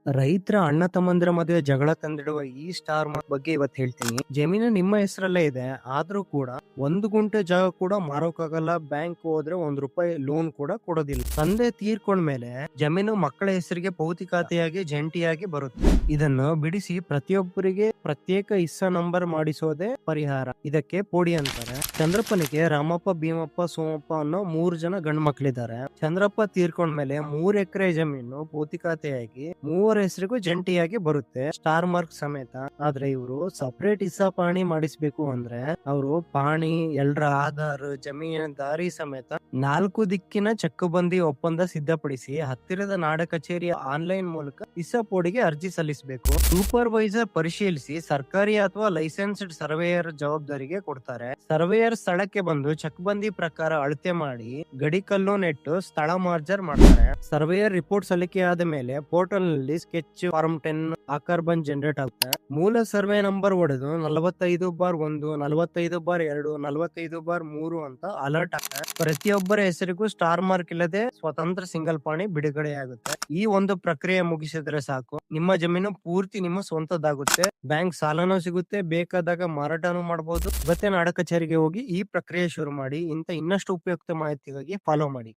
ರೈತರ ಅಣ್ಣ ತಮ್ಮಂದಿರ ಮದುವೆ ಜಗಳ ತಂದಿಡುವ ಈ ಸ್ಟಾರ್ ಬಗ್ಗೆ ಇವತ್ತು ಹೇಳ್ತೀನಿ. ಜಮೀನು ನಿಮ್ಮ ಹೆಸರಲ್ಲೇ ಇದೆ, ಆದ್ರೂ ಕೂಡ 1 ಗುಂಟೆ ಜಾಗ ಕೂಡ ಮಾರೋಕ್ಕಾಗಲ್ಲ. ಬ್ಯಾಂಕ್ ಹೋದ್ರೆ ₹1 ಲೋನ್ ಕೂಡ ಕೊಡೋದಿಲ್ಲ. ತಂದೆ ತೀರ್ಕೊಂಡ್ಮೇಲೆ ಜಮೀನು ಮಕ್ಕಳ ಹೆಸರಿಗೆ ಭೌತಿಕಾತೆಯಾಗಿ ಜಂಟಿಯಾಗಿ ಬರುತ್ತೆ. ಇದನ್ನು ಬಿಡಿಸಿ ಪ್ರತಿಯೊಬ್ಬರಿಗೆ ಪ್ರತ್ಯೇಕ ಹಿಸ್ಸಾ ನಂಬರ್ ಮಾಡಿಸೋದೇ ಪರಿಹಾರ. ಇದಕ್ಕೆ ಪೋಡಿ ಅಂತಾರೆ. ಚಂದ್ರಪ್ಪನಿಗೆ ರಾಮಪ್ಪ, ಭೀಮಪ್ಪ, ಸೋಮಪ್ಪ ಅನ್ನೋ 3 ಜನ ಗಂಡು ಮಕ್ಕಳಿದ್ದಾರೆ. ಚಂದ್ರಪ್ಪ ತೀರ್ಕೊಂಡ್ಮೇಲೆ 3 ಎಕರೆ ಜಮೀನು ಭೌತಿಕಾತೆಯಾಗಿ ಮೂವರ ಹೆಸರಿಗೂ ಜಂಟಿಯಾಗಿ ಬರುತ್ತೆ, ಸ್ಟಾರ್ ಮಾರ್ಕ್ ಸಮೇತ. ಆದ್ರೆ ಇವರು ಸಪರೇಟ್ ಹಿಸ್ಸಾ ಪಾಣಿ ಮಾಡಿಸ್ಬೇಕು ಅಂದ್ರೆ ಅವರು ಪಾಣಿ, ಎಲ್ರ ಆಧಾರ್, ಜಮೀನುದಾರಿ ಸಮೇತ 4 ದಿಕ್ಕಿನ ಚಕ್ಕುಬಂದಿ ಒಪ್ಪಂದ ಸಿದ್ಧಪಡಿಸಿ ಹತ್ತಿರದ ನಾಡ ಕಚೇರಿಯ ಆನ್ಲೈನ್ ಮೂಲಕ ಹಿಸ್ಸಾ ಪೋಡಿಗೆ ಅರ್ಜಿ ಸಲ್ಲಿಸಬೇಕು. ಸೂಪರ್ವೈಸರ್ ಪರಿಶೀಲಿಸಿ ಸರ್ಕಾರಿ ಅಥವಾ ಲೈಸೆನ್ಸ್ಡ್ ಸರ್ವೇಯರ್ ಜವಾಬ್ದಾರಿಗೆ ಕೊಡ್ತಾರೆ. ಸರ್ವೇಯರ್ ಸ್ಥಳಕ್ಕೆ ಬಂದು ಚಕ್ಬಂದಿ ಪ್ರಕಾರ ಅಳತೆ ಮಾಡಿ ಗಡಿಕಲ್ಲು ನೆಟ್ಟು ಸ್ಥಳ ಮಾರ್ಜರ್ ಮಾಡ್ತಾರೆ. ಸರ್ವೇಯರ್ ರಿಪೋರ್ಟ್ ಸಲ್ಲಿಕೆ ಆದ ಮೇಲೆ ಪೋರ್ಟಲ್ ನಲ್ಲಿ ಸ್ಕೆಚ್ ಫಾರ್ಮ್ 10 ಆಕಾರ್ ಬಂದ್ ಜನರೇಟ್ ಆಗುತ್ತೆ. ಮೂಲ ಸರ್ವೆ ನಂಬರ್ ಹೊಡೆದು 45/1, 45/2, 45/3 ಅಂತ ಅಲರ್ಟ್ ಆಗ್ತದೆ. ಪ್ರತಿಯೊಬ್ಬರ ಹೆಸರಿಗೂ ಸ್ಟಾರ್ ಮಾರ್ಕ್ ಇಲ್ಲದೆ ಸ್ವತಂತ್ರ ಸಿಂಗಲ್ ಪಾಣಿ ಬಿಡುಗಡೆ ಆಗುತ್ತೆ. ಈ ಒಂದು ಪ್ರಕ್ರಿಯೆ ಮುಗಿಸಿದ್ರೆ ಸಾಕು, ನಿಮ್ಮ ಜಮೀನು ಪೂರ್ತಿ ನಿಮ್ಮ ಸ್ವಂತದಾಗುತ್ತೆ. ಬ್ಯಾಂಕ್ ಸಾಲನೂ ಸಿಗುತ್ತೆ, ಬೇಕಾದಾಗ ಮಾರಾಟನೂ ಮಾಡಬಹುದು. ಇವತ್ತೇ ನಾಡ ಕಚೇರಿಗೆ ಹೋಗಿ ಈ ಪ್ರಕ್ರಿಯೆ ಶುರು ಮಾಡಿ. ಇಂಥ ಇನ್ನಷ್ಟು ಉಪಯುಕ್ತ ಮಾಹಿತಿಗಾಗಿ ಫಾಲೋ ಮಾಡಿ.